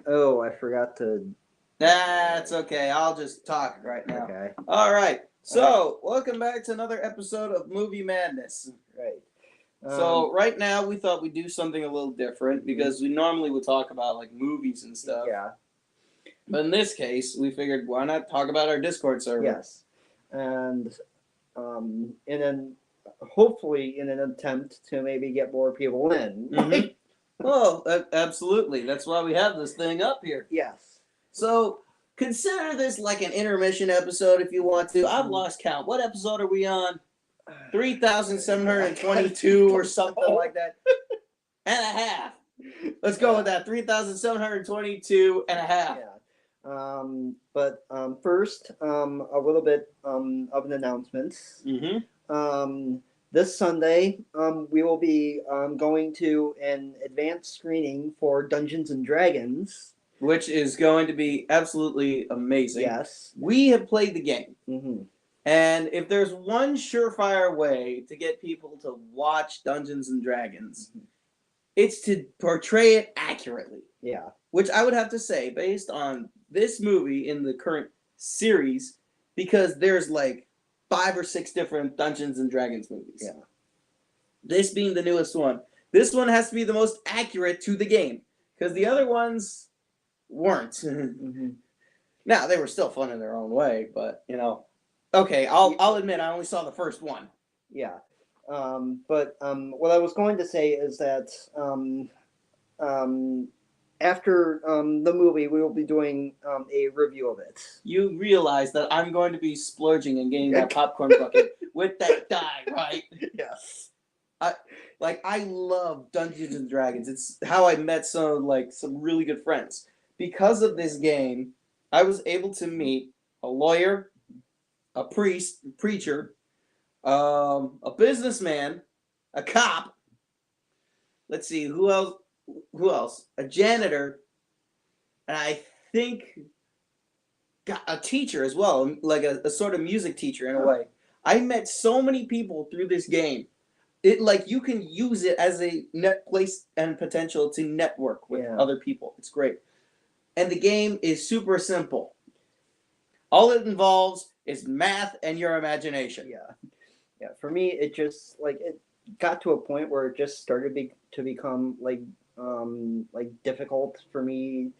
Oh, I forgot to. That's okay. I'll just talk right now. Okay. All right. So, welcome back to another episode of Movie Madness. Right. So, right now we thought we'd do something a little different because we normally would talk about like movies and stuff. Yeah. But in this case, we figured why not talk about our Discord server? Yes. And in an hopefully in an attempt to maybe get more people in. Mhm. Well, absolutely. That's why we have this thing up here. Yes. So, consider this like an intermission episode if you want to. I've lost count. What episode are we on? 3,722 or something like that. And a half. Let's go with that. 3,722 and a half. Yeah. But first, a little bit of an announcement. Mm-hmm. This Sunday, we will be going to an advanced screening for Dungeons and Dragons. Which is going to be absolutely amazing. Yes. We have played the game. Mm-hmm. And if there's one surefire way to get people to watch Dungeons and Dragons, it's to portray it accurately. Yeah. Which I would have to say, based on this movie in the current series, because there's like 5 or 6 different Dungeons and Dragons movies. Yeah. This being the newest one. This one has to be the most accurate to the game. Because the other ones weren't. Mm-hmm. Now, they were still fun in their own way, but, you know. Okay, I'll admit I only saw the first one. Yeah. But what I was going to say is that after the movie, we will be doing a review of it. You realize that I'm going to be splurging and getting that popcorn bucket with that die, right? Yes. I love Dungeons and Dragons. It's how I met some really good friends. Because of this game, I was able to meet a lawyer, a preacher, a businessman, a cop. Let's see, who else? A janitor, and I think a teacher as well, like a sort of music teacher in a way. I met so many people through this game. It you can use it as a net place and potential to network with other people. It's great. And the game is super simple. All it involves is math and your imagination. Yeah. Yeah. For me, it just it got to a point where it just started to become difficult for me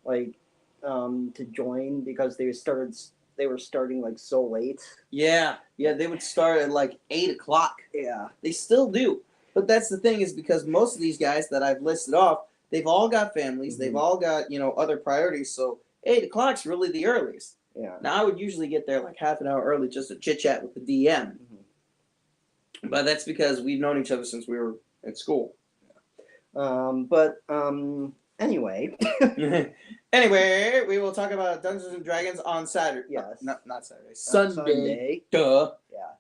to join because they were starting so late. Yeah, they would start at 8 o'clock. Yeah. They still do. But that's the thing is because most of these guys that I've listed off, they've all got families, they've all got, other priorities, so 8 o'clock's really the earliest. Yeah. Now I would usually get there half an hour early just to chit chat with the DM. But that's because we've known each other since we were at school. Anyway. Anyway, we will talk about Dungeons and Dragons on Saturday. Yes. Not Saturday. Sunday. Duh. Yeah.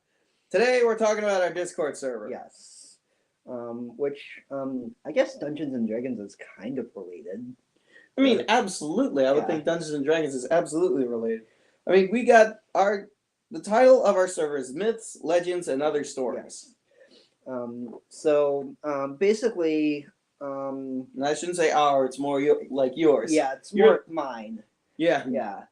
Today we're talking about our Discord server. Yes. Which I guess Dungeons and Dragons is kind of related. I mean, absolutely. I would think Dungeons and Dragons is absolutely related. I mean, we got the title of our server is Myths, Legends, and Other Stories. Yes. Basically, and I shouldn't say our. It's more yours. Yeah, it's more mine. Yeah. Yeah.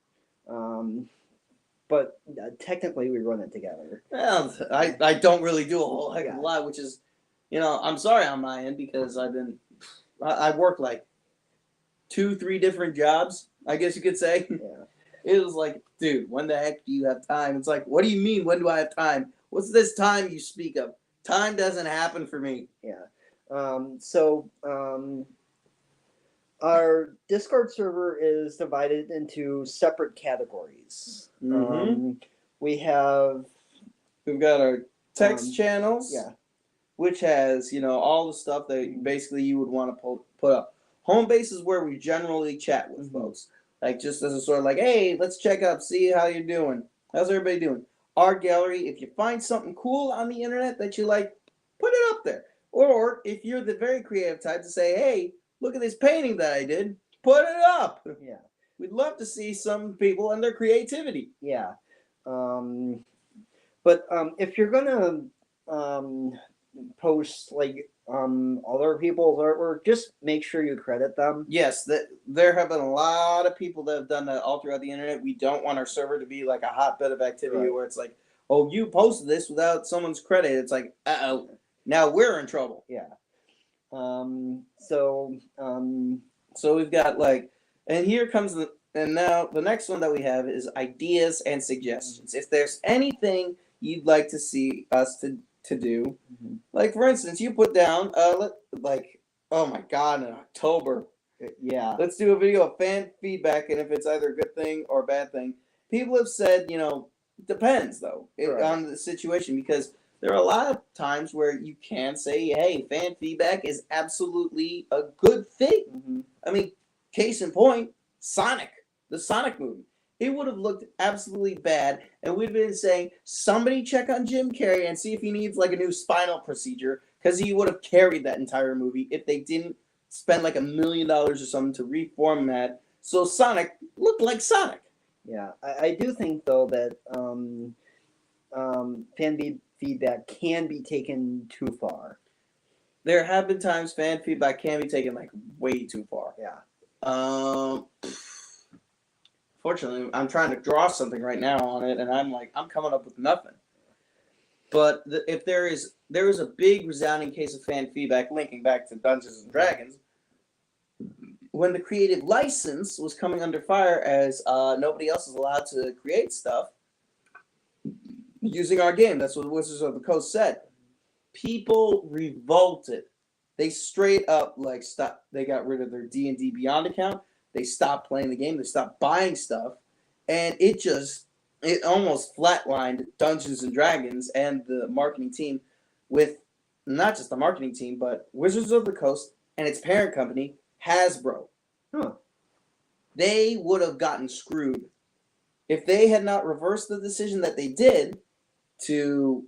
But technically, we run it together. Well, I don't really do a whole heck of a lot, which is, I'm sorry on my end because I work 2-3 different jobs, I guess you could say. Yeah. It was dude, when the heck do you have time? It's what do you mean, when do I have time? What's this time you speak of? Time doesn't happen for me. Yeah. Our Discord server is divided into separate categories. Mm-hmm. We've got our text channels. Yeah. Which has, all the stuff that basically you would want to put up. Home base is where we generally chat with folks. Just as a sort of hey, let's check up, see how you're doing. How's everybody doing? Art gallery, if you find something cool on the internet that you put it up there. Or if you're the very creative type to say, hey, look at this painting that I did, put it up. Yeah. We'd love to see some people and their creativity. Yeah. But if you're going to post other people's artwork, just make sure you credit them. Yes, there have been a lot of people that have done that all throughout the internet. We don't want our server to be like a hotbed of activity Right. where it's like, oh, you posted this without someone's credit. It's like, now we're in trouble. Yeah. So So we've got like, and here comes and now the next one that we have is ideas and suggestions. If there's anything you'd like to see us to do, like for instance, you put down, like, oh my God, in October, yeah. let's do a video of fan feedback, and if it's either a good thing or a bad thing. People have said, depends though Right. on the situation, because there are a lot of times where you can say, hey, fan feedback is absolutely a good thing. Mhm. I mean, case in point, Sonic, the Sonic movie. It would have looked absolutely bad, and we'd been saying, somebody check on Jim Carrey and see if he needs like a new spinal procedure, because he would have carried that entire movie if they didn't spend like $1 million or something to reformat so Sonic looked like Sonic. Yeah, I do think though that feedback can be taken too far. There have been times fan feedback can be taken like way too far. Yeah. Fortunately, I'm trying to draw something right now on it, and I'm coming up with nothing. But if there is a big resounding case of fan feedback linking back to Dungeons and Dragons, when the creative license was coming under fire as nobody else is allowed to create stuff using our game. That's what Wizards of the Coast said. People revolted. They straight up like stopped. They got rid of their D&D Beyond account. They stopped playing the game. They stopped buying stuff, and it almost flatlined Dungeons and Dragons and the marketing team, with not just the marketing team, but Wizards of the Coast and its parent company, Hasbro. Huh. They would have gotten screwed if they had not reversed the decision that they did to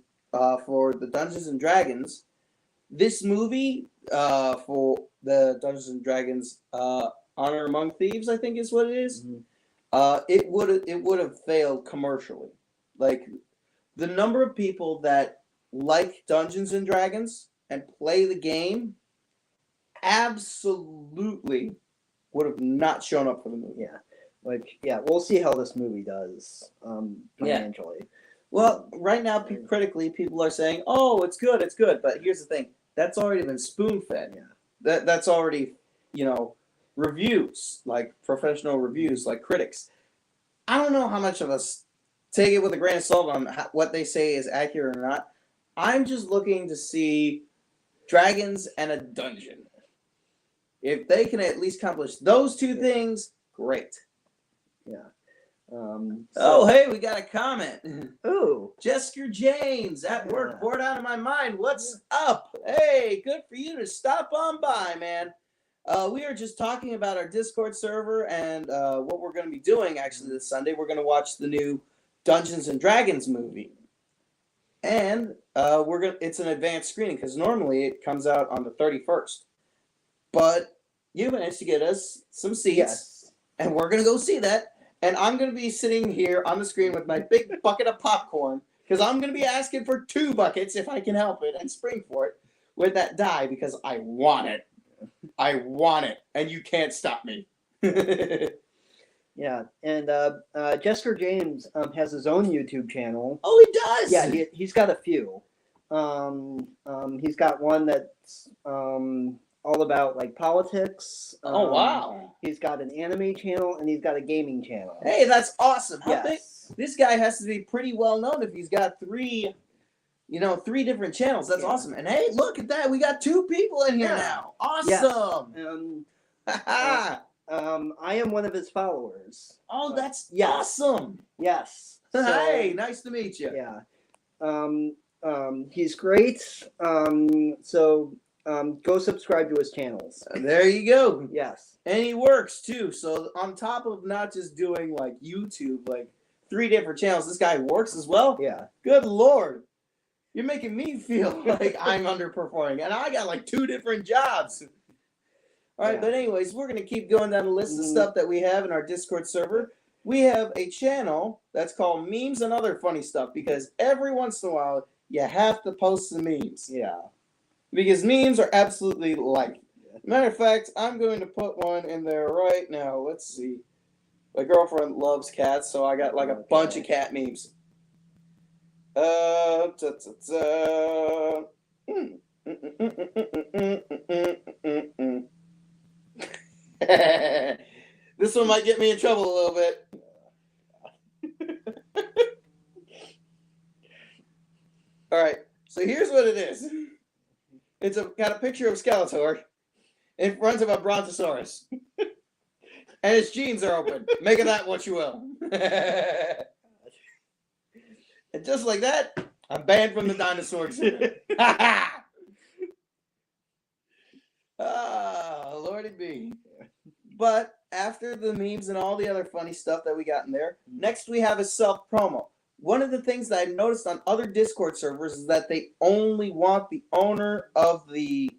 for the Dungeons and Dragons. This movie for the Dungeons and Dragons Honor Among Thieves, I think is what it is. Mhm. It would have failed commercially. Like, the number of people that like Dungeons and Dragons and play the game absolutely would have not shown up for the movie. Yeah. We'll see how this movie does financially. Well, right now, critically, people are saying, "Oh, it's good, it's good." But here's the thing: that's already been spoon-fed. Yeah. That's already, reviews, like professional reviews, like critics. I don't know how much of us take it with a grain of salt on what they say is accurate or not. I'm just looking to see dragons and a dungeon. If they can at least accomplish those two things, great. Yeah. Oh, hey, we got a comment. Oh, Jessica James at work, Yeah. bored out of my mind. What's up? Hey, good for you to stop on by, man. We are just talking about our Discord server and what we're going to be doing actually this Sunday. We're going to watch the new Dungeons and Dragons movie. And it's an advanced screening because normally it comes out on the 31st. But you managed to get us some seats, yes. and we're going to go see that. And I'm going to be sitting here on the screen with my big bucket of popcorn, because I'm going to be asking for 2 buckets if I can help it and spring for it with that die, because I want it. I want it, and you can't stop me. Yeah, and Jessica James has his own YouTube channel. Oh, he does? Yeah, he's got a few. He's got one that's all about like politics. Oh, wow. He's got an anime channel and he's got a gaming channel. Hey, that's awesome. How big? Yes. This guy has to be pretty well known if he's got 3 different channels. That's awesome. And hey, look at that. We got 2 people in here now. Awesome. Yes. I am one of his followers. Oh, that's Yes. awesome. Yes. Hey, nice to meet you. Yeah. He's great. So go subscribe to his channels. There you go. Yes. And he works too. So on top of not just doing like YouTube, like 3 different channels, this guy works as well. Yeah. Good Lord. You're making me feel like I'm underperforming. And I got like 2 different jobs. All right, Yeah. but anyways, we're going to keep going down the list of stuff that we have in our Discord server. We have a channel that's called Memes and Other Funny Stuff, because every once in a while, you have to post some memes. Yeah. because memes are absolutely life. Matter of fact, I'm going to put one in there right now. Let's see. My girlfriend loves cats, so I got like a bunch of cat memes. Ta, ta, ta. Mm. This one might get me in trouble a little bit. All right, so here's what it is. It's got a picture of Skeletor in front of a Brontosaurus, and his jeans are open. Make of that what you will. And just like that, I'm banned from the dinosaurs. Ah, Lordy B. But after the memes and all the other funny stuff that we got in there, next we have a self promo. One of the things that I've noticed on other Discord servers is that they only want the owner of the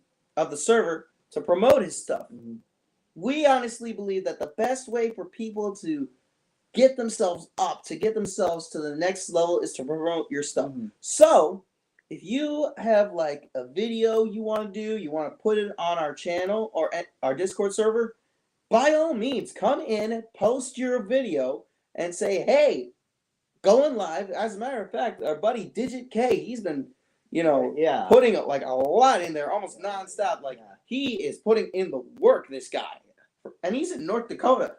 server to promote his stuff. Mhm. We honestly believe that the best way for people to get themselves up, to get themselves to the next level, is to promote your stuff. Mhm. So, if you have like a video you want to do, you want to put it on our channel or at our Discord server, by all means, come in, post your video, and say, hey, going live. As a matter of fact, our buddy Digit K, he's been, Yeah. putting like a lot in there, almost nonstop. Like he is putting in the work. This guy, and he's in North Dakota.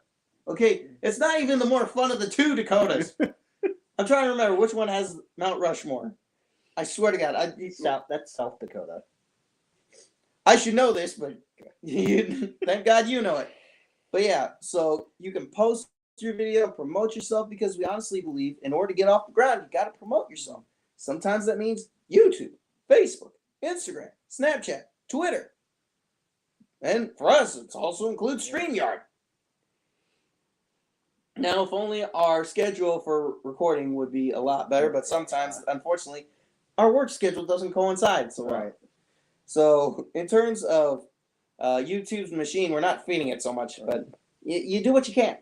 Okay, it's not even the more fun of the two Dakotas. I'm trying to remember which one has Mount Rushmore. I swear to God, That's South Dakota. I should know this, but thank God you know it. But yeah, so you can post your video, promote yourself, because we honestly believe in order to get off the ground, you got to promote yourself. Sometimes that means YouTube, Facebook, Instagram, Snapchat, Twitter. And for us, it also includes StreamYard. Now, if only our schedule for recording would be a lot better, but sometimes, unfortunately, our work schedule doesn't coincide so well. Right. So, in terms of YouTube's machine, we're not feeding it so much, but you do what you can.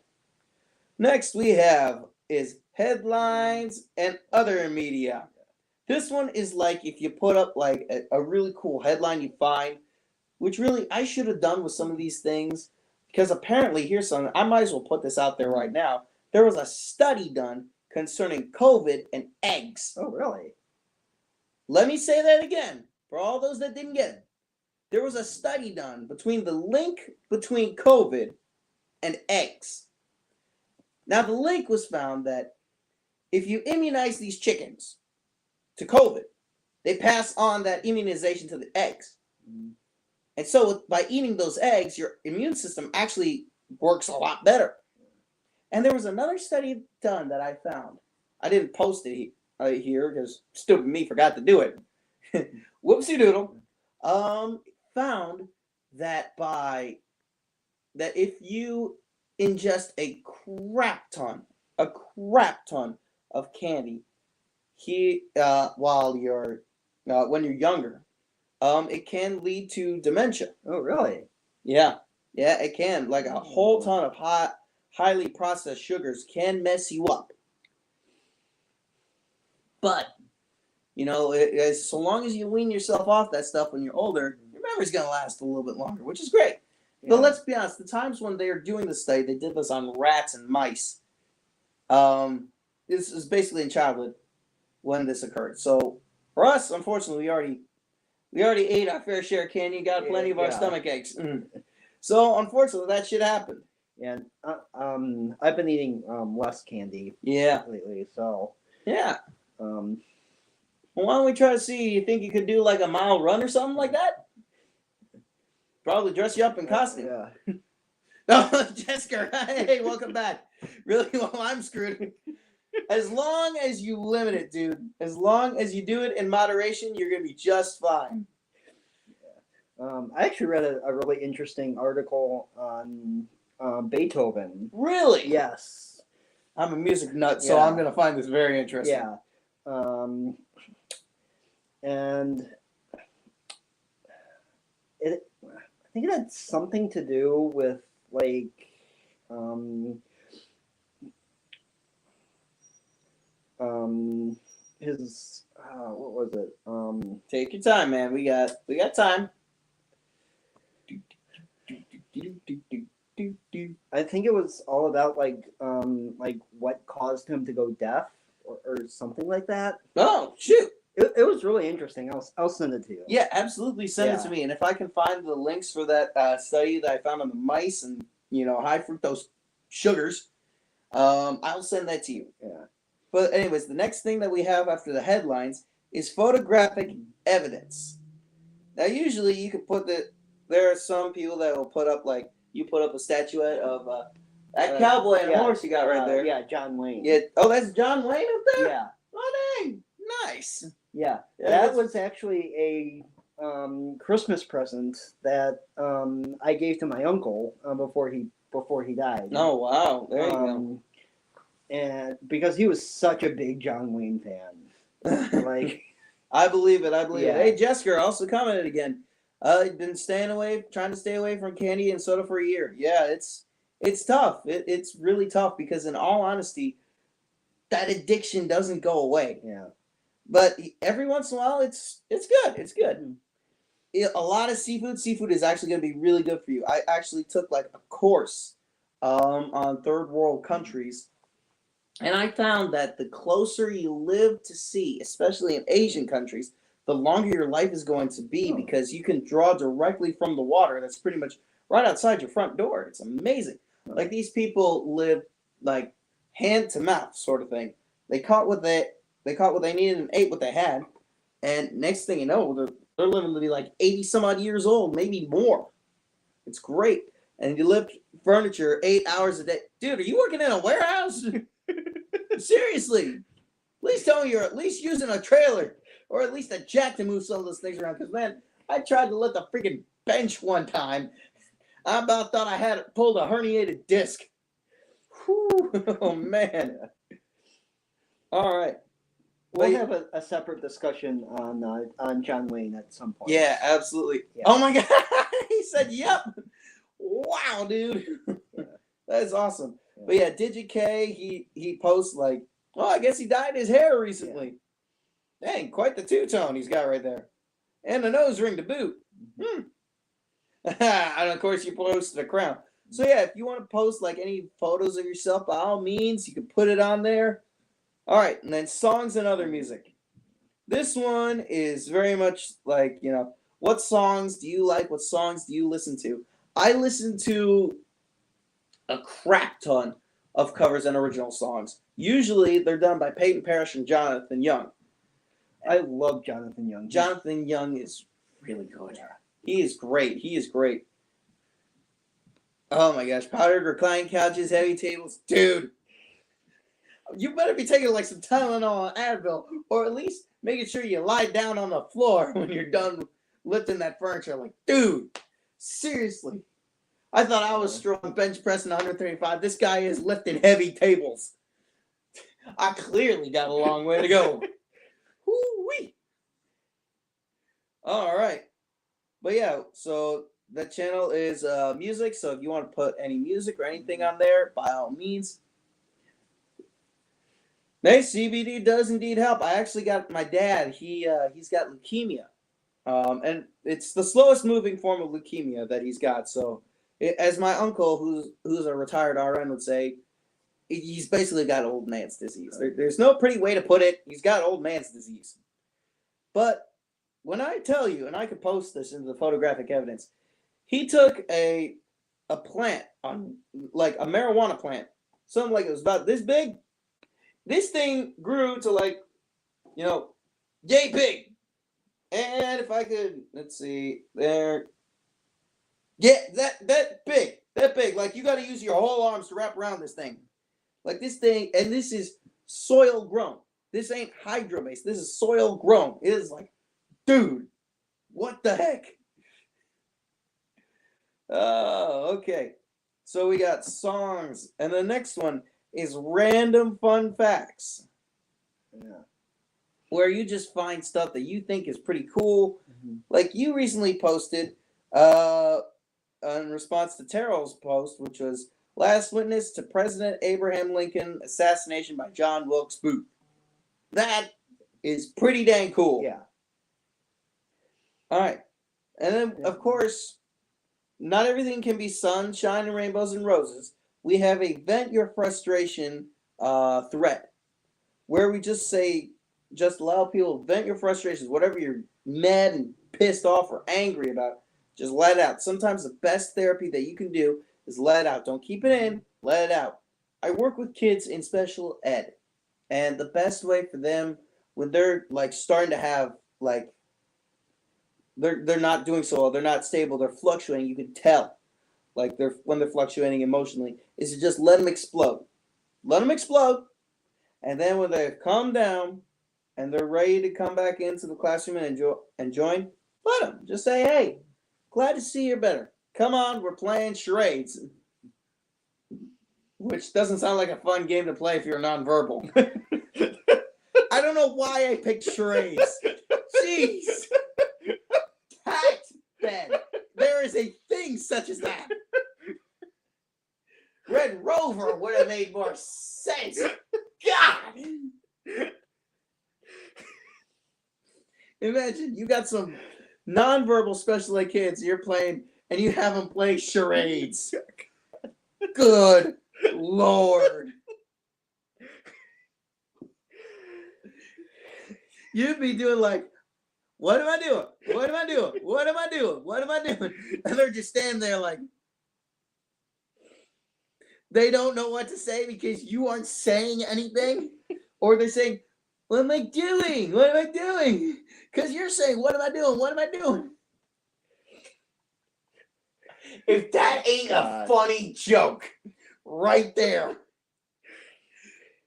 Next, we have is headlines and other media. This one is like if you put up like a really cool headline you find, which really I should have done with some of these things, because apparently here's something, I might as well put this out there right now. There was a study done concerning COVID and eggs. Oh, really? Let me say that again for all those that didn't get it. There was a study done between the link between COVID and eggs. Now, the link was found that if you immunize these chickens to COVID, they pass on that immunization to the eggs. Mhm. And so by eating those eggs, your immune system actually works a lot better. And there was another study done that I found. I didn't post it here because stupid me forgot to do it. Whoopsie doodle. Found that if you ingest a crap ton of candy while you're when you're younger, it can lead to dementia. Oh, really? Yeah, it can. Like a whole ton of highly processed sugars can mess you up. But so long as you wean yourself off that stuff when you're older, your memory's gonna last a little bit longer, which is great. Yeah. But let's be honest, the times when they are doing the study, they did this on rats and mice. This is basically in childhood when this occurred. So for us, unfortunately, we already ate our fair share of candy and got plenty of our stomach aches. So unfortunately, that shit happened. And I've been eating less candy Yeah. lately, so Yeah. um, Well, why don't we try to see? You think you could do like a mile run or something like that? Probably dress you up in costume. yeah. No, Jessica, hey, welcome back. Really? Well, I'm screwed. As long as you limit it, dude. As long as you do it in moderation, you're gonna be just fine. I actually read a really interesting article on Beethoven. Really? Yes. I'm a music nut, so Yeah. I'm gonna find this very interesting. Yeah. And I think it had something to do with like his what was it? Take your time, man. We got time. I think it was all about like what caused him to go deaf or something like that. Oh shoot! It was really interesting. I'll send it to you. Yeah, absolutely. Send it to me, and if I can find the links for that study that I found on the mice and high fructose sugars, I'll send that to you. Yeah. But anyways, the next thing that we have after the headlines is photographic evidence. Now, usually you can put there are some people that will put up you put up a statuette of that cowboy and horse you got right there. Yeah, John Wayne. Yeah. Oh, that's John Wayne up there. Yeah. Oh, dang. Nice. Yeah. Yeah, That was actually a Christmas present that I gave to my uncle before he died. Oh wow. There you go. And because he was such a big John Wayne fan, like I believe it. I believe Yeah. it. Hey, Jessica also commented again. Been trying to stay away from candy and soda for a year. Yeah, it's tough. It's really tough because, in all honesty, that addiction doesn't go away. yeah. But every once in a while, it's good. It's good. A lot of seafood. Seafood is actually going to be really good for you. I actually took a course on third world countries. And I found that the closer you live to sea, especially in Asian countries, the longer your life is going to be because you can draw directly from the water that's pretty much right outside your front door. It's amazing. Like these people live like hand to mouth sort of thing. They caught what they needed and ate what they had, and next thing you know, they're living to be like 80 some odd years old, maybe more. It's great. And you lift furniture 8 hours a day. Dude, are you working in a warehouse? Seriously, please tell me you're at least using a trailer or at least a jack to move some of those things around. Because, man, I tried to lift a freaking bench one time. I about thought I had pulled a herniated disc. Whew. Oh, man. All right. We'll have a separate discussion on John Wayne at some point. Yeah, absolutely. Yeah. Oh, my God. He said, yep. Wow, dude. Yeah. That is awesome. But yeah, DigiK, he posts I guess he dyed his hair recently. Yeah. Dang, quite the two-tone he's got right there. And a nose ring to boot. And of course you posted a crown. So yeah, if you want to post any photos of yourself, by all means, you can put it on there. All right, and then songs and other music. This one is very much what songs do you like? What songs do you listen to? I listen to a crap ton of covers and original songs. Usually they're done by Peyton Parrish and Jonathan Young. I love Jonathan Young. Jonathan Young is really good. He is great. He is great. Oh my gosh. Powdered recline couches, heavy tables. Dude. You better be taking some Tylenol and Advil, or at least making sure you lie down on the floor when you're done lifting that furniture. Dude, seriously. I thought I was strong bench pressing 135. This guy is lifting heavy tables. I clearly got a long way to go. Woo-wee. All right. But yeah, so the channel is music. So if you want to put any music or anything on there, by all means. Nice, CBD does indeed help. I actually got my dad. He's got leukemia, and it's the slowest moving form of leukemia that he's got. So, as my uncle, who's a retired RN, would say, he's basically got old man's disease. There's no pretty way to put it. He's got old man's disease. But when I tell you, and I could post this into the photographic evidence, he took a plant on a marijuana plant, something it was about this big. This thing grew to yay big. And if I could, let's see, there. Yeah, that big. You got to use your whole arms to wrap around this thing. This thing, and this is soil grown. This ain't hydro based. This is soil grown. It is dude, what the heck? Oh, okay. So we got songs, and the next one is random fun facts. Yeah. Where you just find stuff that you think is pretty cool. Mm-hmm. You recently posted in response to Terrell's post, which was last witness to President Abraham Lincoln assassination by John Wilkes Booth. That is pretty dang cool. Yeah. All right. And then, of course, not everything can be sunshine and rainbows and roses. We have a vent your frustration thread where we just allow people to vent your frustrations, whatever you're mad and pissed off or angry about, just let it out. Sometimes the best therapy that you can do is let it out. Don't keep it in, let it out. I work with kids in special ed, and the best way for them when they're like starting to have like they're not doing so well, they're not stable, they're fluctuating, you can tell like they're fluctuating emotionally, is to just let them explode. Let them explode, and then when they've calmed down and they're ready to come back into the classroom and join, let them. Just say, hey, glad to see you're better. Come on, we're playing charades. Which doesn't sound like a fun game to play if you're nonverbal. I don't know why I picked charades. Jeez. Tact, Ben. There is a thing such as that. Red Rover would have made more sense. God. Imagine you got some nonverbal special ed kids you're playing, and you have them play charades. Good Lord. You'd be doing like, what am I doing? What am I doing? What am I doing? What am I doing? And they're just standing there like, they don't know what to say because you aren't saying anything. Or they're saying, what am I doing? What am I doing? Because you're saying, what am I doing? What am I doing? If that ain't a funny joke right there.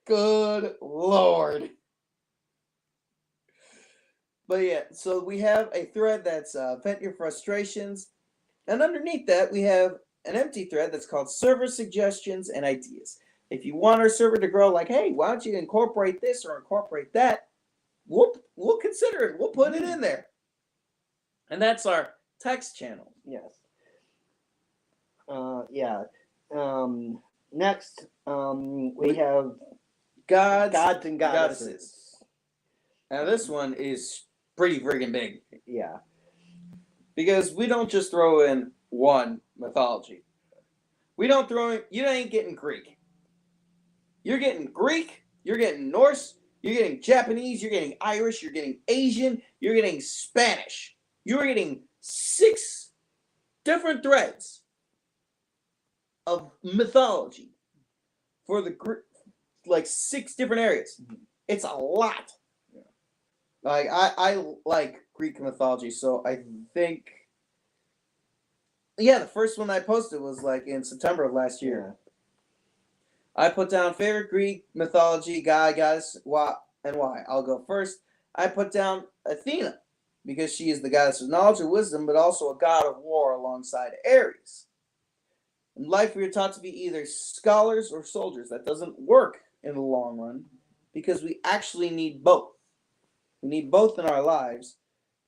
Good Lord. But yeah, so we have a thread that's vent your frustrations. And underneath that, we have an empty thread that's called server suggestions and ideas. If you want our server to grow, like, hey, why don't you incorporate this or incorporate that? We'll consider it. We'll put it in there. And that's our text channel. Yes. Yeah. Next, we have gods and goddesses. Now this one is pretty friggin' big. Yeah. Because we don't just throw in one mythology. We don't throw in, you ain't getting Greek. You're getting Greek, you're getting Norse, you're getting Japanese, you're getting Irish, you're getting Asian, you're getting Spanish. You're getting 6 different threads of mythology for the like 6 different areas. It's a lot. Yeah. Like I like Greek mythology, so I think the first one I posted was like in September of last year. Yeah. I put down favorite Greek mythology, god, goddess, why. I'll go first. I put down Athena because she is the goddess of knowledge and wisdom, but also a god of war alongside Ares. In life, we are taught to be either scholars or soldiers. That doesn't work in the long run because we actually need both. We need both in our lives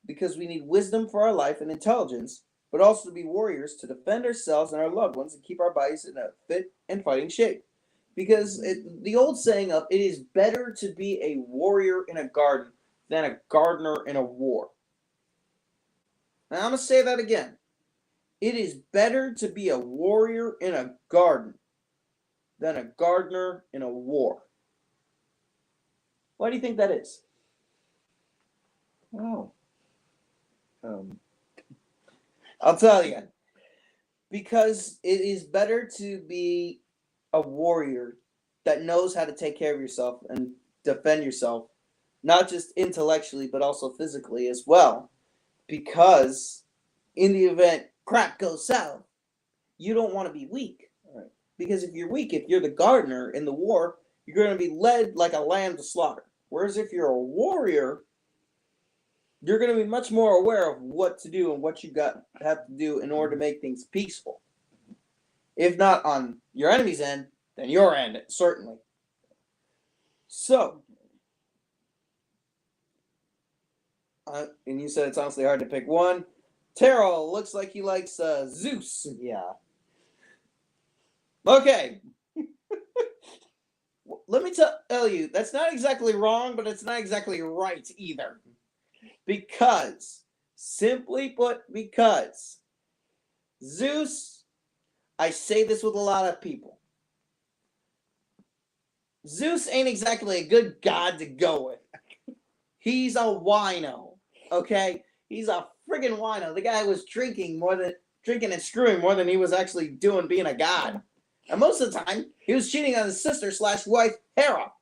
because we need wisdom for our life and intelligence, but also to be warriors to defend ourselves and our loved ones and keep our bodies in a fit and fighting shape. Because the old saying of it is better to be a warrior in a garden than a gardener in a war. Now I'm going to say that again. It is better to be a warrior in a garden than a gardener in a war. Why do you think that is? Oh. I'll tell you. Because it is better to be a warrior that knows how to take care of yourself and defend yourself, not just intellectually, but also physically as well. Because in the event crap goes south, you don't want to be weak. Right. Because if you're weak, if you're the gardener in the war, you're going to be led like a lamb to slaughter. Whereas if you're a warrior, you're going to be much more aware of what to do and what you have to do in order to make things peaceful. If not on your enemy's end, then your end, certainly. So, and you said it's honestly hard to pick one. Terrell looks like he likes Zeus. Yeah. Okay. Let me tell you, that's not exactly wrong, but it's not exactly right either. Because Simply put, because Zeus, I say this with a lot of people, Zeus ain't exactly a good god to go with. He's a wino, okay? He's a friggin' wino. The guy was drinking and screwing more than he was actually doing being a god. And most of the time, he was cheating on his sister / wife, Hera.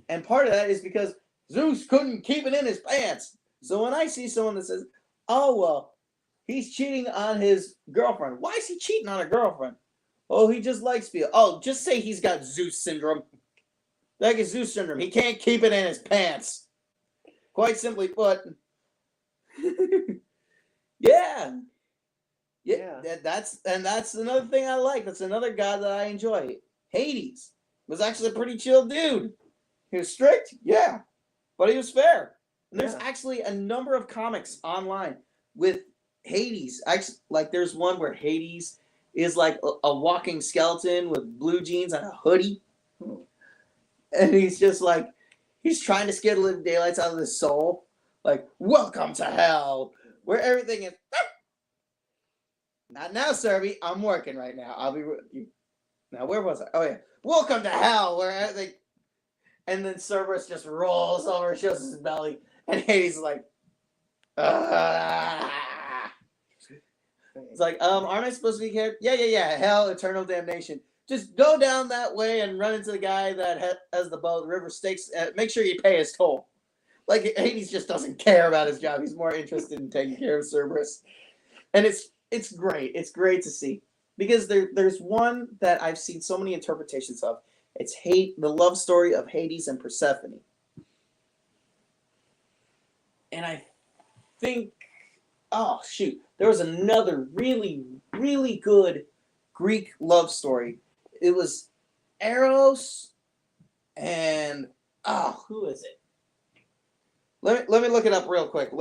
And part of that is because Zeus couldn't keep it in his pants. So when I see someone that says, oh, well, he's cheating on his girlfriend. Why is he cheating on a girlfriend? Oh, he just likes people. Oh, just say he's got Zeus syndrome. Like a Zeus syndrome. He can't keep it in his pants. Quite simply put. Yeah. Yeah. That's another thing I like. That's another god that I enjoy. Hades was actually a pretty chill dude. He was strict, yeah, but he was fair. And there's actually a number of comics online with Hades. Actually, like there's one where Hades is like a walking skeleton with blue jeans and a hoodie. And he's just like, he's trying to scare the living daylights out of his soul. Like, welcome to hell, where everything is. Not now, Serby. I'm working right now. I'll be with you. Now, where was I? Oh, yeah. Welcome to hell, where everything. And then Cerberus just rolls over, shows his belly, and Hades is like, ah. It's like, aren't I supposed to be here? Yeah. Hell, eternal damnation. Just go down that way and run into the guy that has the bow, the river Styx. Make sure you pay his toll. Like, Hades just doesn't care about his job. He's more interested in taking care of Cerberus. And it's great. It's great to see. Because there's one that I've seen so many interpretations of. It's the love story of Hades and Persephone. And I think, oh, shoot. There was another really, really good Greek love story. It was Eros and, who is it? Let me look it up real quick.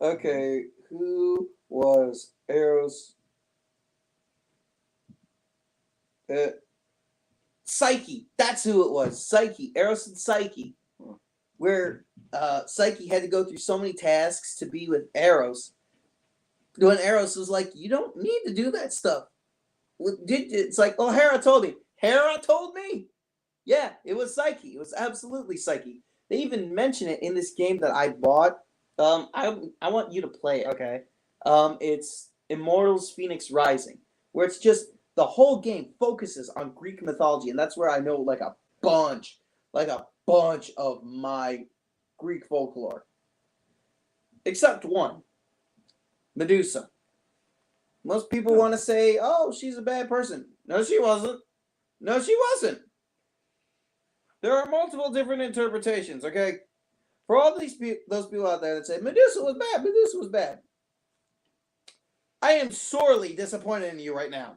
Okay, who was Eros? Psyche. That's who it was. Psyche. Eros and Psyche. Where Psyche had to go through so many tasks to be with Eros. When Eros was like, you don't need to do that stuff. It's like, oh, Hera told me. Hera told me? Yeah, it was Psyche. It was absolutely Psyche. They even mention it in this game that I bought. I want you to play it. Okay. It's Immortals Phoenix Rising, where it's just the whole game focuses on Greek mythology, and that's where I know like a bunch of my Greek folklore. Except one, Medusa. Most people want to say, oh, she's a bad person. No, she wasn't. There are multiple different interpretations, okay? For all those people out there that say, Medusa was bad. I am sorely disappointed in you right now.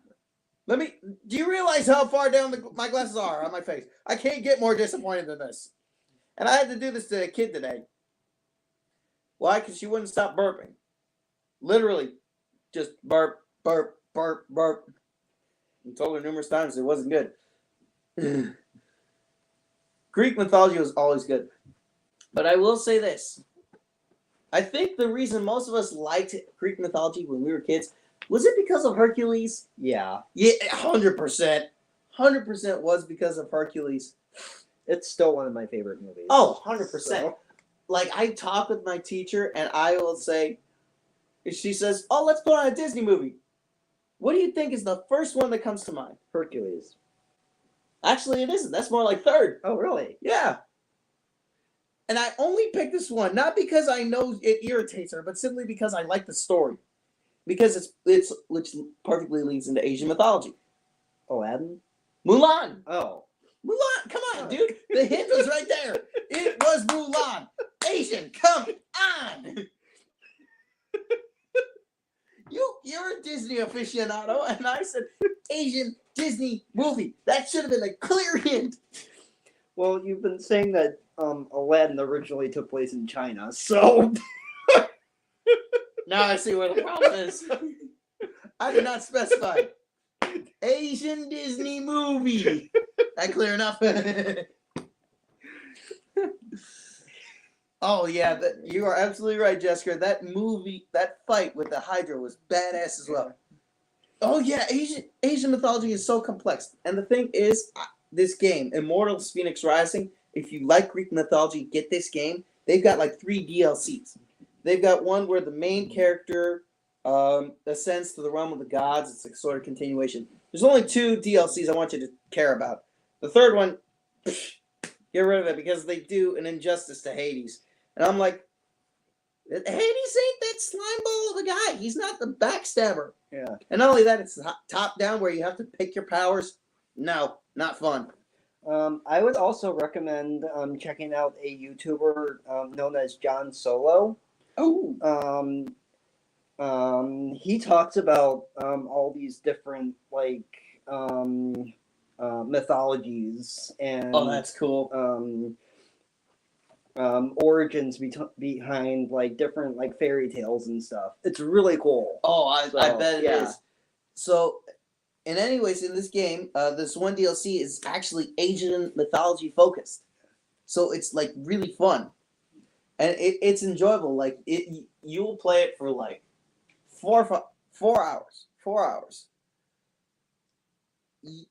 Do you realize how far down my glasses are on my face? I can't get more disappointed than this. And I had to do this to a kid today. Why? Because she wouldn't stop burping. Literally, just burp, burp, burp, burp. I told her numerous times it wasn't good. Greek mythology was always good. But I will say this. I think the reason most of us liked Greek mythology when we were kids, was it because of Hercules? Yeah. Yeah, 100%. 100% was because of Hercules. It's still one of my favorite movies. Oh, 100%. So. Like, I talk with my teacher, and I will say, she says, oh, let's put on a Disney movie. What do you think is the first one that comes to mind? Hercules. Actually, it isn't. That's more like third. Oh, really? Yeah. And I only picked this one, not because I know it irritates her, but simply because I like the story. Because it's which perfectly leads into Asian mythology. Aladdin? Mulan. Oh. Mulan, come on, dude. The hint was right there. It was Mulan. Asian, come on. You're a Disney aficionado, and I said Asian Disney movie. That should have been a clear hint. Well, you've been saying that Aladdin originally took place in China, so... Now I see where the problem is. I did not specify. Asian Disney movie. That clear enough? Oh yeah, you are absolutely right, Jessica. That movie, that fight with the Hydra was badass as well. Oh yeah, Asian mythology is so complex, and the thing is, this game, Immortals: Phoenix Rising. If you like Greek mythology, get this game. They've got like 3 DLCs. They've got one where the main character ascends to the realm of the gods. It's like sort of continuation. There's only 2 DLCs I want you to care about. The third one, get rid of it because they do an injustice to Hades, and I'm like, Hades ain't that slime ball of a guy. He's not the backstabber. Yeah. And not only that, it's top down where you have to pick your powers. No, not fun. I would also recommend checking out a YouTuber known as John Solo. Oh. He talks about all these different mythologies and Oh, that's cool. origins behind like different like fairy tales and stuff. It's really cool. Oh, I bet it yeah. is. So, in anyways, in this game, this one DLC is actually Asian mythology focused. So it's like really fun, and it's enjoyable. Like you will play it for like 4 hours. 4 hours.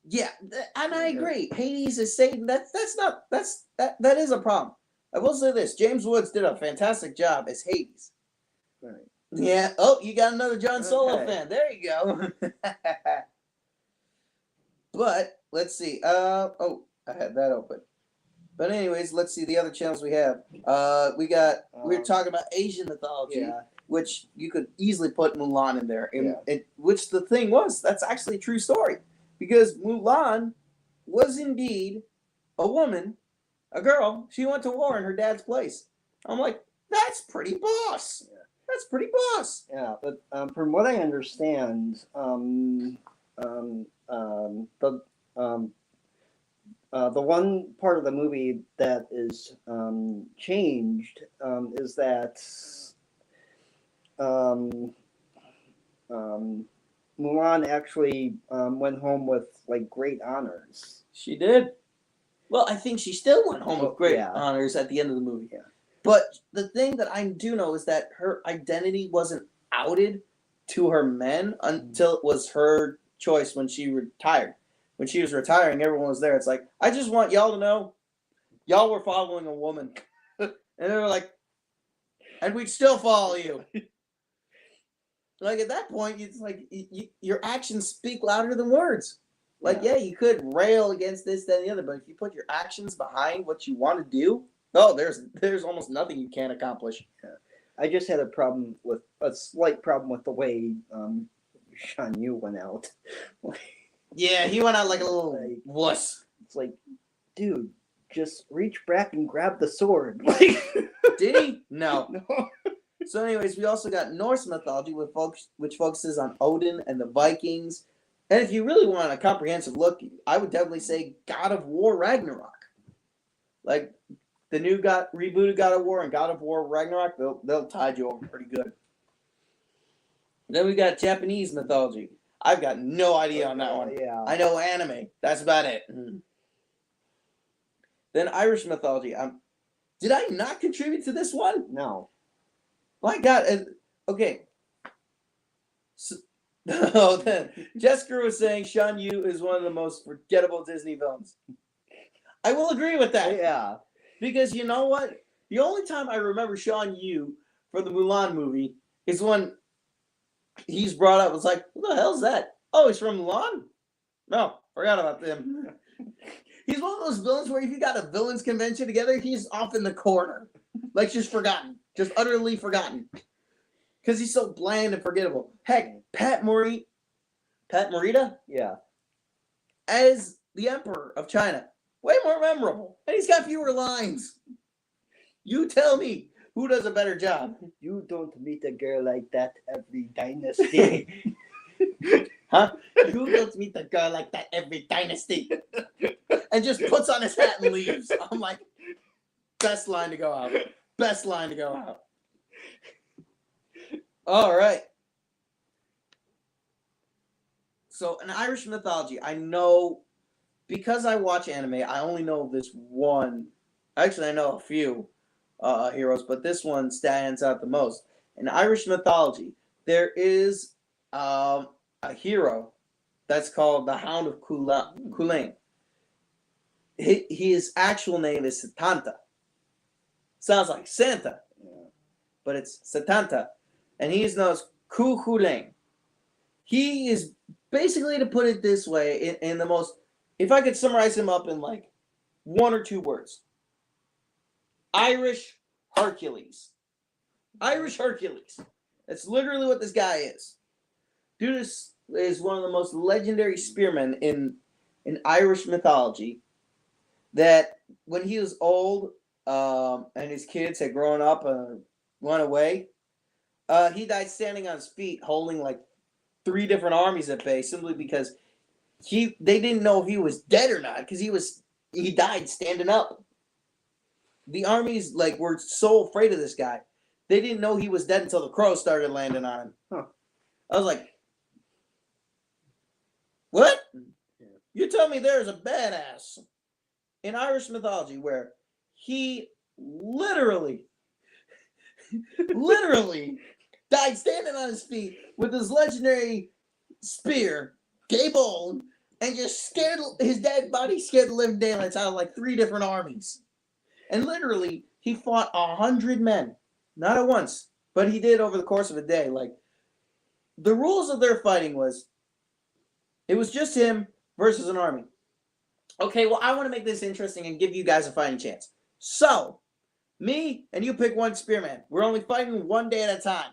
Yeah, and I agree. Hades is Satan. That is a problem. I will say this: James Woods did a fantastic job as Hades. Right. Yeah. Oh, you got another John Solo Okay. fan. There you go. But let's see. Oh, I had that open. But anyways, let's see the other channels we have. We're talking about Asian mythology, Yeah. which you could easily put Mulan in there. And Yeah. which the thing was, that's actually a true story. Because Mulan was indeed a woman, a girl. She went to war in her dad's place. I'm like, that's pretty boss. Yeah. That's pretty boss. Yeah, but from what I understand, the one part of the movie that is changed is that Mulan actually went home with like great honors. She did. Well, I think she still went home with great Yeah. honors at the end of the movie. Yeah. But the thing that I do know is that her identity wasn't outed to her men until it was her choice when she retired. When she was retiring, everyone was there. It's like, I just want y'all to know, y'all were following a woman. And they were like, and we'd still follow you. Like at that point, it's like your actions speak louder than words. Like, yeah, you could rail against this, that, and the other, but if you put your actions behind what you want to do, oh, there's almost nothing you can't accomplish. Yeah. I just had a slight problem with the way Shan Yu went out. Yeah, he went out like a little wuss. It's like, dude, just reach back and grab the sword. Did he? No. No. So, anyways, we also got Norse mythology, which focuses on Odin and the Vikings. And if you really want a comprehensive look, I would definitely say God of War Ragnarok. Like the new rebooted God of War and God of War Ragnarok, they'll tide you over pretty good. Then we got Japanese mythology. I've got no idea on that one. Yeah. I know anime. That's about it. Then Irish mythology. Did I not contribute to this one? No. My God. Okay. So, then Jessica was saying Shan Yu is one of the most forgettable Disney villains. I will agree with that. Yeah. Because you know what? The only time I remember Shan Yu from the Mulan movie is when he's brought up. It's like, who the hell's that? Oh, he's from Mulan? No, forgot about him. He's one of those villains where if you got a villains convention together, he's off in the corner. Like just forgotten. Just utterly forgotten. Because he's so bland and forgettable. Heck, Pat Morita Yeah. as the Emperor of China. Way more memorable. And he's got fewer lines. You tell me who does a better job. You don't meet a girl like that every dynasty. Huh? You don't meet a girl like that every dynasty. And just puts on his hat and leaves. I'm like, best line to go out. Best line to go out. All right. So, in Irish mythology, I know, because I watch anime, I only know this one. Actually, I know a few. heroes, but this one stands out the most. In Irish mythology, there is a hero that's called the Hound of Culain. His actual name is Setanta. Sounds like Santa, but it's Setanta, and he is known as Cuchulainn. He is basically, to put it this way, in the most, if I could summarize him up in like one or two words, Irish Hercules. Irish Hercules. That's literally what this guy is. Dude is one of the most legendary spearmen in Irish mythology. That when he was old, and his kids had grown up and went away, he died standing on his feet, holding like 3 different armies at bay, simply because they didn't know if he was dead or not, because he died standing up. The armies like were so afraid of this guy, they didn't know he was dead until the crows started landing on him. Huh. I was like, what? Yeah. You tell me there's a badass in Irish mythology where he literally died standing on his feet with his legendary spear, Gable, and just scared his dead body, scared the living daylights out of like 3 different armies. And literally, he fought 100 men, not at once, but he did over the course of a day. Like, the rules of their fighting it was just him versus an army. Okay, well, I want to make this interesting and give you guys a fighting chance. So, me and you pick one spearman. We're only fighting 1 day at a time.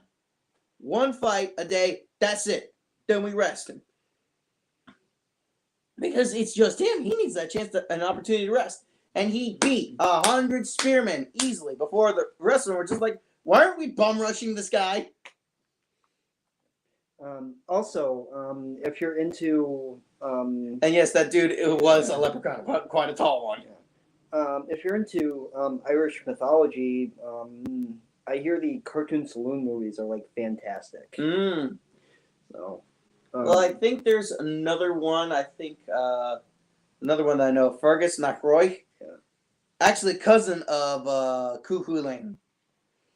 1 fight a day, that's it. Then we rest him. Because it's just him. He needs that chance, an opportunity to rest. And he beat 100 spearmen easily before the rest of them were just like, why aren't we bum rushing this guy? Also, if you're into And yes, that dude was a leprechaun, quite a tall one. if you're into Irish mythology, I hear the Cartoon Saloon movies are like fantastic. Mm. So, Well, I think there's another one. I think another one that I know, Fergus MacRoy. Yeah. Actually, cousin of Cuchulainn.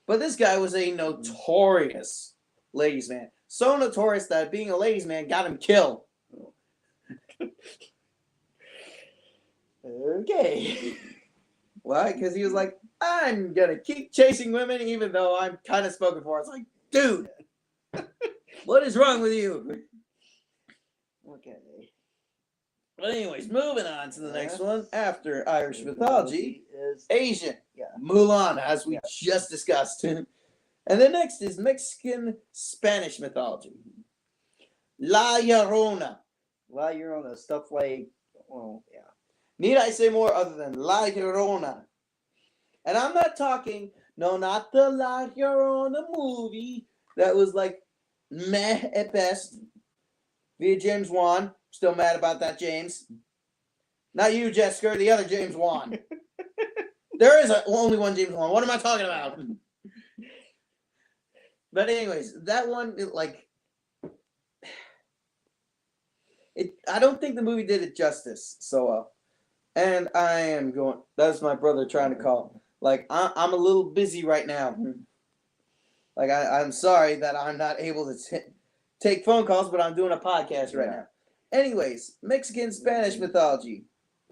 But this guy was a notorious ladies' man. So notorious that being a ladies' man got him killed. okay. Why? Because he was like, I'm gonna keep chasing women even though I'm kind of spoken for. It's like, dude, what is wrong with you? Okay. But anyways, moving on to the next one. After Irish mythology is Asian. Yeah. Mulan, as we just discussed. And the next is Mexican Spanish mythology. La Llorona. La Llorona, stuff like, well, yeah. Need I say more other than La Llorona? And I'm not talking, no, not the La Llorona movie that was like meh at best. Via James Wan. Still mad about that, James. Not you, Jessica, the other James Wan. There is only one James Wan. What am I talking about? But anyways, that one, I don't think the movie did it justice so well. And I am going, that's my brother trying to call. Like, I'm a little busy right now. Like, I'm sorry that I'm not able to take phone calls, but I'm doing a podcast right now. Anyways, Mexican Spanish mythology.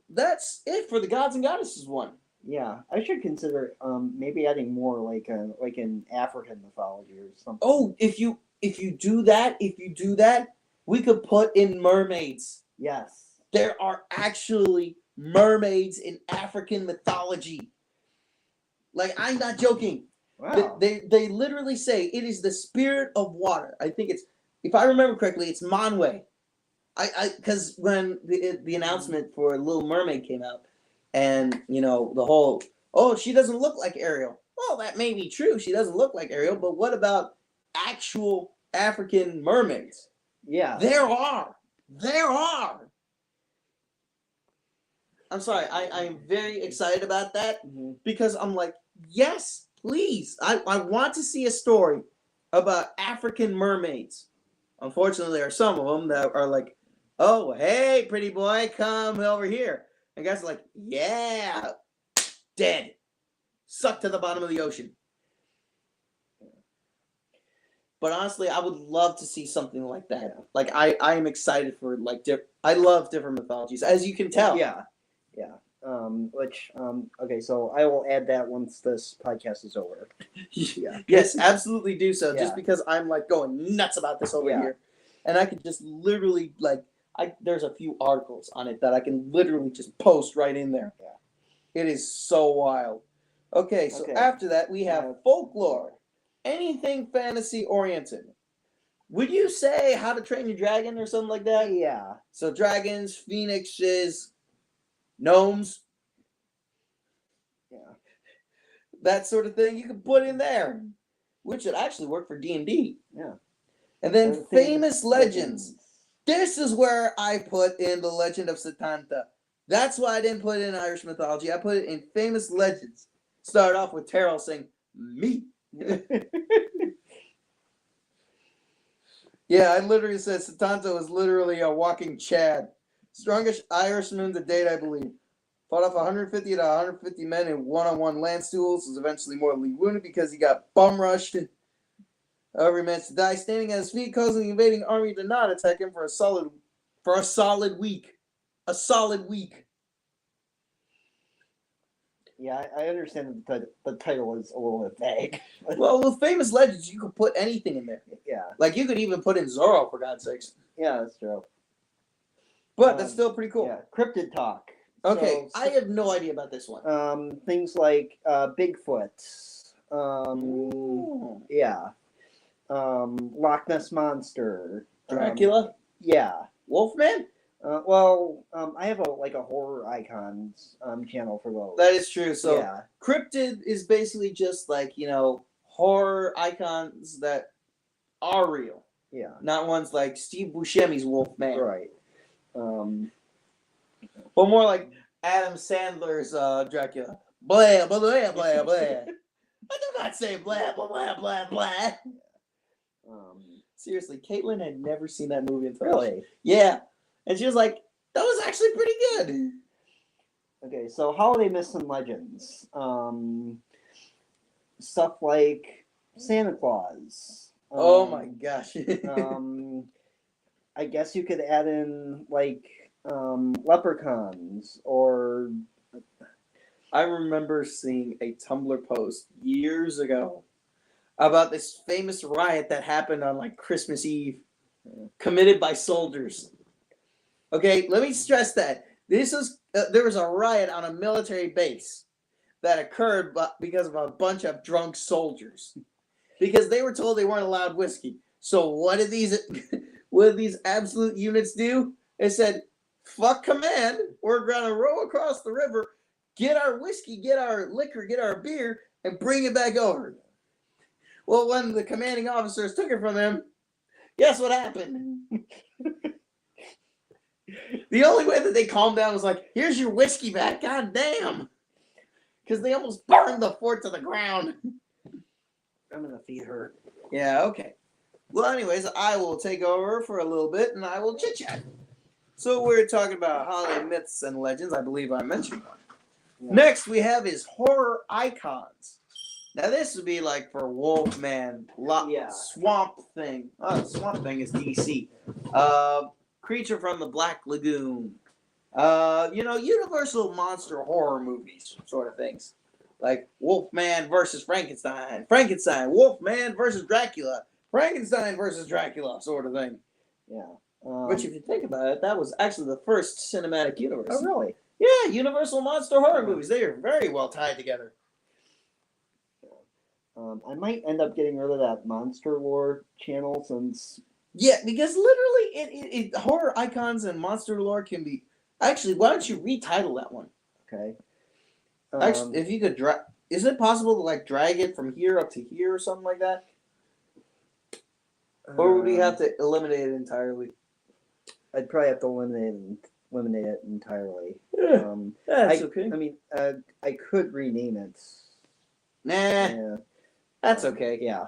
That's it for the gods and goddesses one. Yeah, I should consider maybe adding more like an African mythology or something. Oh, if you do that, we could put in mermaids. Yes. There are actually mermaids in African mythology. Like, I'm not joking. Wow. They literally say it is the spirit of water. I think it's, if I remember correctly, it's Manwe. Because when the announcement for Little Mermaid came out, and the whole, oh, she doesn't look like Ariel. Well, that may be true. She doesn't look like Ariel, but what about actual African mermaids? Yeah. There are. I'm sorry. I am very excited about that because I'm like, yes, please. I want to see a story about African mermaids. Unfortunately, there are some of them that are like, oh, hey, pretty boy, come over here. And guys are like, yeah, dead. sucked to the bottom of the ocean. But honestly, I would love to see something like that. Yeah. Like I am excited for like I love different mythologies, as you can tell. Yeah. Okay, so I will add that once this podcast is over. Yeah. Yes, absolutely do so. Just Yeah. because I'm like going nuts about this over Yeah. here, and I could just literally like there's a few articles on it that I can literally just post right in there. Yeah. It is so wild. Okay, so Okay. after that we have folklore, anything fantasy oriented. Would you say How to Train Your Dragon or something like that? Yeah. So dragons, phoenixes, gnomes, Yeah. that sort of thing you can put in there, which would actually work for D&D. Yeah. And then Everything- famous legends. This is where I put in the Legend of Setanta. That's why I didn't put it in Irish mythology. I put it in famous legends. Start off with Terrell saying, me. Yeah, I literally said Setanta was literally a walking Chad. Strongest Irishman to date, I believe. Fought off 150 to 150 men in one-on-one lance duels. Was eventually mortally wounded because he got bum rushed. However, he managed to die standing at his feet, causing the invading army to not attack him for a solid week. A solid week. Yeah, I understand that the title is a little bit vague. Well, with famous legends, you could put anything in there. Yeah. Like you could even put in Zorro, for God's sakes. Yeah, that's true. But that's still pretty cool. Yeah. Cryptid talk. Okay, So, I have no idea about this one. things like Bigfoot. Ooh. Yeah. Loch Ness Monster. Dracula? Yeah. Wolfman? I have a horror icons channel for those. That is true. So yeah. cryptid is basically just like, horror icons that are real. Yeah. Not ones like Steve Buscemi's Wolfman. Right. But more like Adam Sandler's Dracula. Blah, blah, blah, blah, blah. I do not say blah, blah, blah, blah, blah. Seriously, Caitlin had never seen that movie until Really? Yeah. And she was like, that was actually pretty good. Okay, so holiday myths and legends. Stuff like Santa Claus. Oh my gosh. I guess you could add in leprechauns or I remember seeing a Tumblr post years ago about this famous riot that happened on Christmas Eve, committed by soldiers. Okay, let me stress that there was a riot on a military base that occurred because of a bunch of drunk soldiers, because they were told they weren't allowed whiskey. So what did these absolute units do? They said, "Fuck command, we're gonna row across the river, get our whiskey, get our liquor, get our beer, and bring it back over." Well, when the commanding officers took it from them, guess what happened? The only way that they calmed down was like, "Here's your whiskey back." God damn. Because they almost burned the fort to the ground. I'm gonna feed her. Yeah, okay. Well, anyways, I will take over for a little bit and I will chit chat. So we're talking about holiday myths and legends. I believe I mentioned one. Yeah. Next, we have is horror icons. Now, this would be like for Wolfman, Yeah. Swamp Thing. Oh, Swamp Thing is DC. Creature from the Black Lagoon. Universal monster horror movies, sort of things. Like Wolfman versus Frankenstein. Wolfman versus Dracula. Frankenstein versus Dracula, sort of thing. Yeah. Which, if you think about it, that was actually the first cinematic universe. Oh, really? Yeah, Universal monster horror movies. They are very well tied together. I might end up getting rid of that Monster Lore channel since. Yeah, because literally, horror icons and monster lore can be. Actually, why don't you retitle that one? Okay. Actually, if you could is it possible to drag it from here up to here or something like that? Or would we have to eliminate it entirely? I'd probably have to eliminate it entirely. That's okay. I mean, I could rename it. Nah, Yeah. that's okay. Yeah.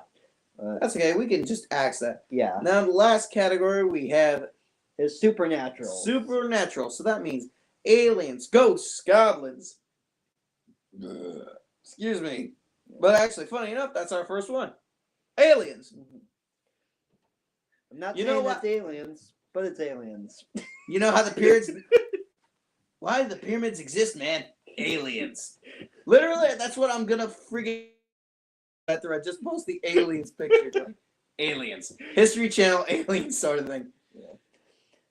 That's okay. We can just axe that. Yeah. Now, the last category we have It's supernatural. supernatural. So that means aliens, ghosts, goblins, Excuse me. But actually, funny enough, that's our first one. Aliens. I'm not You know saying what? it's aliens, but it's aliens. You know how the pyramids... Why do the pyramids exist, man? Aliens. Literally, that's what I'm gonna freaking... After I just post the aliens picture. Like, aliens. History Channel, aliens sort of thing. Yeah.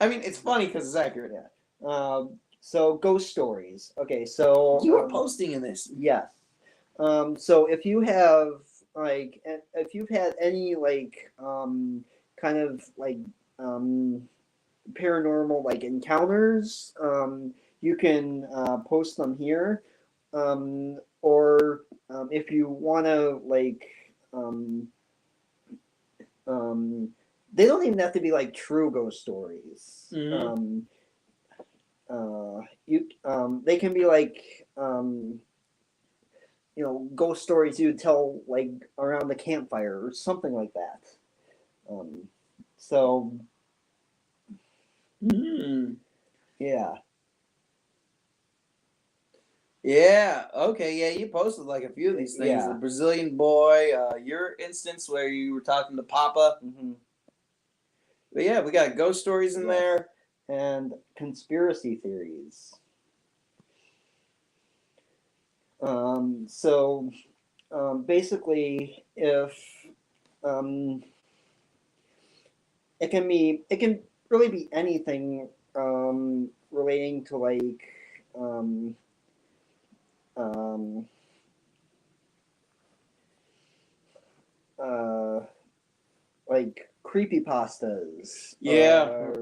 I mean, it's funny because it's accurate. Yeah. So ghost stories. Okay, so You were posting in this. yes. So if you have like, if you've had any like kind of like paranormal like encounters, you can post them here, or if you want to like, they don't even have to be like true ghost stories. Mhm. They can be like ghost stories you would tell like around the campfire or something like that. So Mm. yeah, Yeah. Okay. Yeah. You posted like a few of these things. Yeah. The Brazilian boy. Your instance where you were talking to Papa. But yeah, we got ghost stories in Yes. there. And conspiracy theories. So basically, if it can really be anything relating to um, um, uh, like creepypastas. Yeah.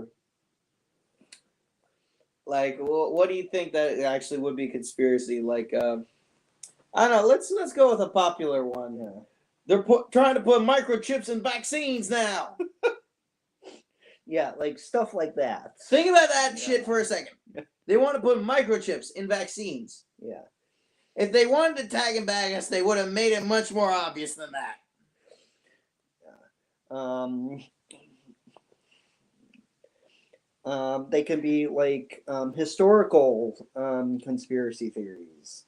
Like, what do you think that actually would be conspiracy? Like, I don't know. Let's go with a popular one. Yeah. They're trying to put microchips in vaccines now. Yeah, like stuff like that. Think about that Yeah. shit for a second. They want to put microchips in vaccines. Yeah. If they wanted to tag and bag us, they would have made it much more obvious than that. They can be like historical conspiracy theories.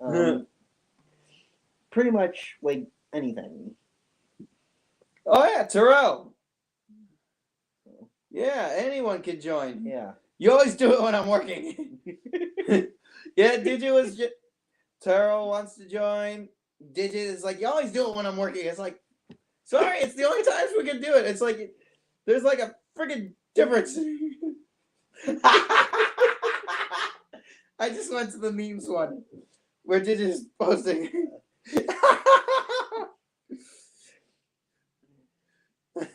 Pretty much like anything. Oh yeah, Terrell. Yeah, anyone can join. Yeah. You always do it when I'm working. Yeah, Digit was... Terrell wants to join. Digit is like, you always do it when I'm working. It's like, sorry, it's the only times we can do it. It's like, there's like a freaking difference. I just went to the memes one where Digit is posting.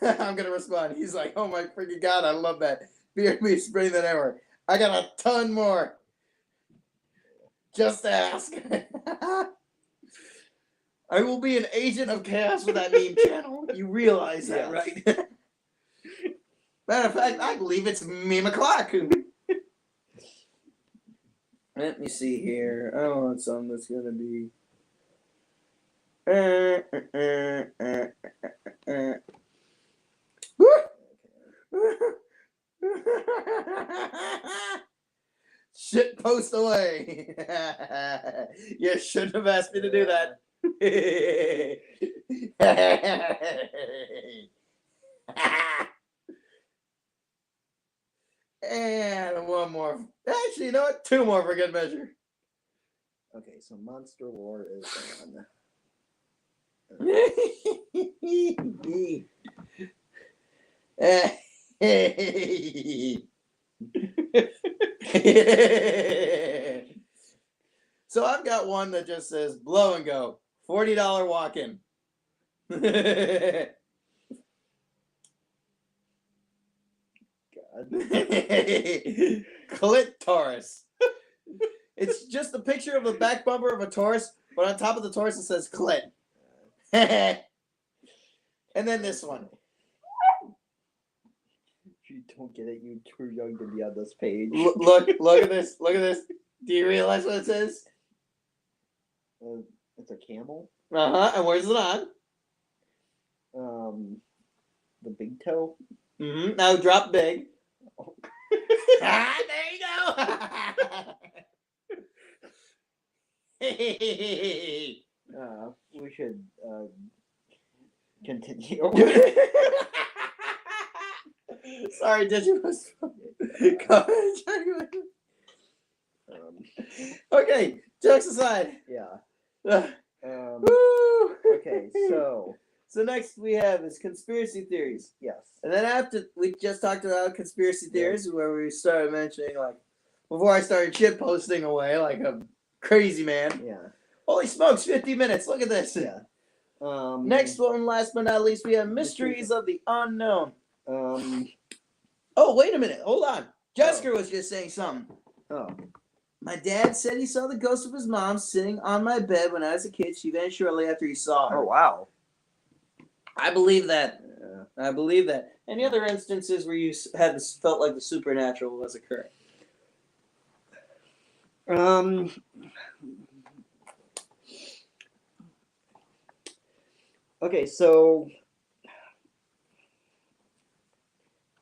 I'm gonna respond. He's like, oh my freaking god, I love that. BRB spreading that ever. I got a ton more. Just ask. I will be an agent of chaos for that meme channel. You realize that, right? Matter of fact, I believe it's Meme O'Clock. Let me see here. I want something that's gonna be. Shit post away. You shouldn't have asked me to do that. And one more. Actually, you know what? Two more for good measure. Okay, so Monster War is on. So I've got one that just says blow and go, $40 walk-in. God. Clit-taurus. It's just a picture of the back bumper of a Taurus, but on top of the Taurus it says clit. And then this one. If you don't get it, you're too young to be on this page. Look at this. Look at this. Do you realize what it says? It's a camel. And where's it on? The big toe. Now drop big. There you go. should continue. Sorry, did you? Go ahead. Okay, jokes aside. Yeah. Woo! Okay, so next we have is conspiracy theories. yes. And then after we just talked about conspiracy theories, where we started mentioning like before I started shit posting away like a crazy man. Yeah. Holy smokes, 50 minutes. Look at this. Yeah. Next one, last but not least, we have mysteries of the unknown. Oh, wait a minute. Hold on. Jessica was just saying something. Oh. My dad said he saw the ghost of his mom sitting on my bed when I was a kid. She vanished shortly after he saw her. Oh, wow. I believe that. Yeah. I believe that. Any other instances where you had this, felt like the supernatural was occurring? Okay, so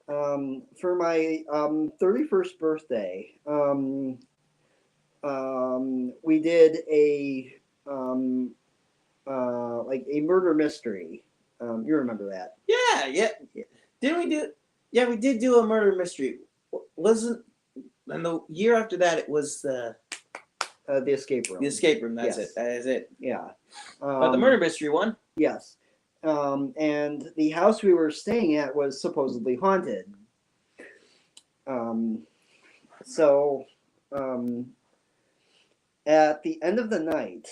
for my 31st birthday, we did a like a murder mystery. You remember that? Yeah. Didn't we do? Yeah, we did do a murder mystery. Wasn't? And the year after that, it was the escape room. The escape room. That's Yes. it. That is it. Yeah. But the murder mystery one. Yes. And the house we were staying at was supposedly haunted. So at the end of the night,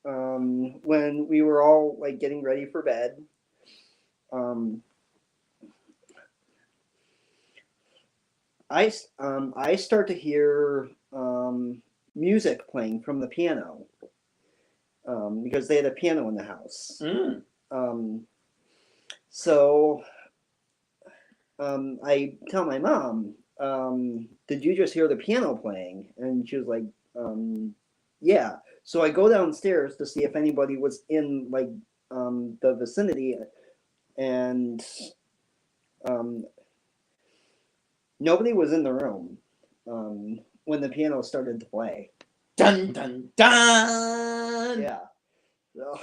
when we were all like getting ready for bed, I start to hear music playing from the piano. Because they had a piano in the house. So I tell my mom, did you just hear the piano playing? And she was like, yeah. So I go downstairs to see if anybody was in like the vicinity, and nobody was in the room when the piano started to play. Dun dun dun. Yeah. So.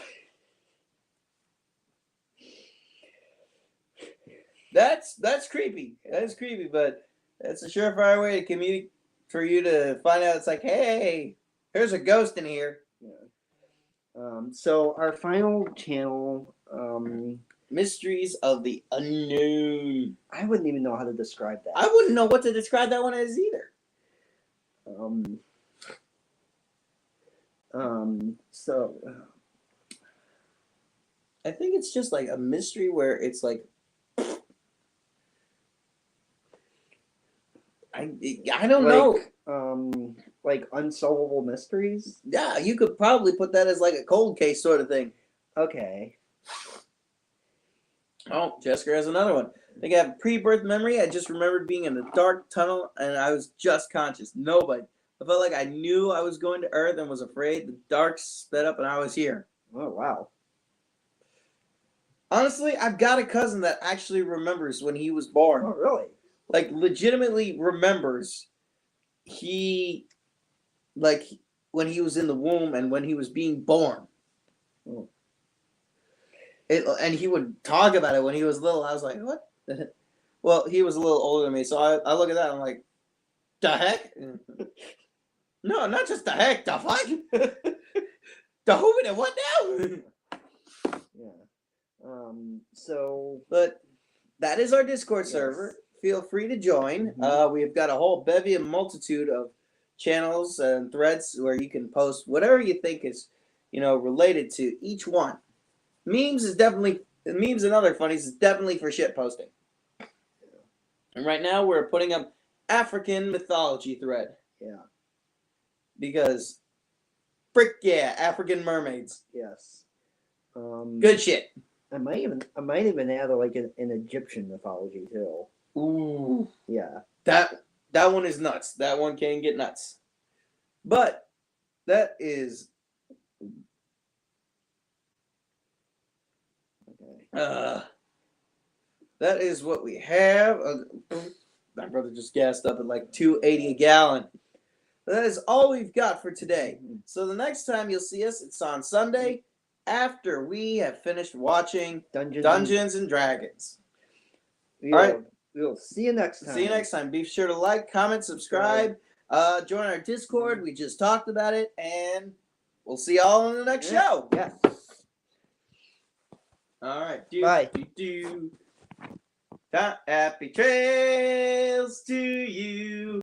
That's creepy. That is creepy, but that's a surefire way to communicate for you to find out. It's like, hey, there's a ghost in here. Yeah. So our final channel, mysteries of the unknown. I wouldn't even know how to describe that. I wouldn't know what to describe that one as either. So I think it's just like a mystery where it's like I don't know. Like unsolvable mysteries? Yeah, you could probably put that as like a cold case sort of thing. Okay. Oh, Jessica has another one. I think I have a pre-birth memory. I just remembered being in a dark tunnel and I was just conscious. Nobody. I felt like I knew I was going to Earth and was afraid. The dark sped up and I was here. Oh, wow. Honestly, I've got a cousin that actually remembers when he was born. Oh, really? Like, legitimately remembers when he was in the womb and when he was being born. Oh. And he would talk about it when he was little. I was like, what? Well, he was a little older than me, so I look at that and I'm like, the heck? No, not just the heck, the fuck? The who and what now? Yeah. So, but that is our Discord yes. server. Feel free to join. Mm-hmm. We've got a whole bevy and multitude of channels and threads where you can post whatever you think is, related to each one. Memes and other funnies is definitely for shit posting. And right now we're putting up African mythology thread. Yeah. Because, frick yeah, African mermaids. Yes. Good shit. I might even add like an Egyptian mythology too. Ooh. Yeah. That one is nuts. That one can get nuts. But that is that is what we have. My brother just gassed up at like $2.80 a gallon. That is all we've got for today. So the next time you'll see us, it's on Sunday after we have finished watching Dungeons and Dragons. All right. right. We'll see you next time. See you next time. Be sure to like, comment, subscribe, join our Discord. We just talked about it, and we'll see y'all on the next show. Yeah. All right. Bye. Happy trails to you.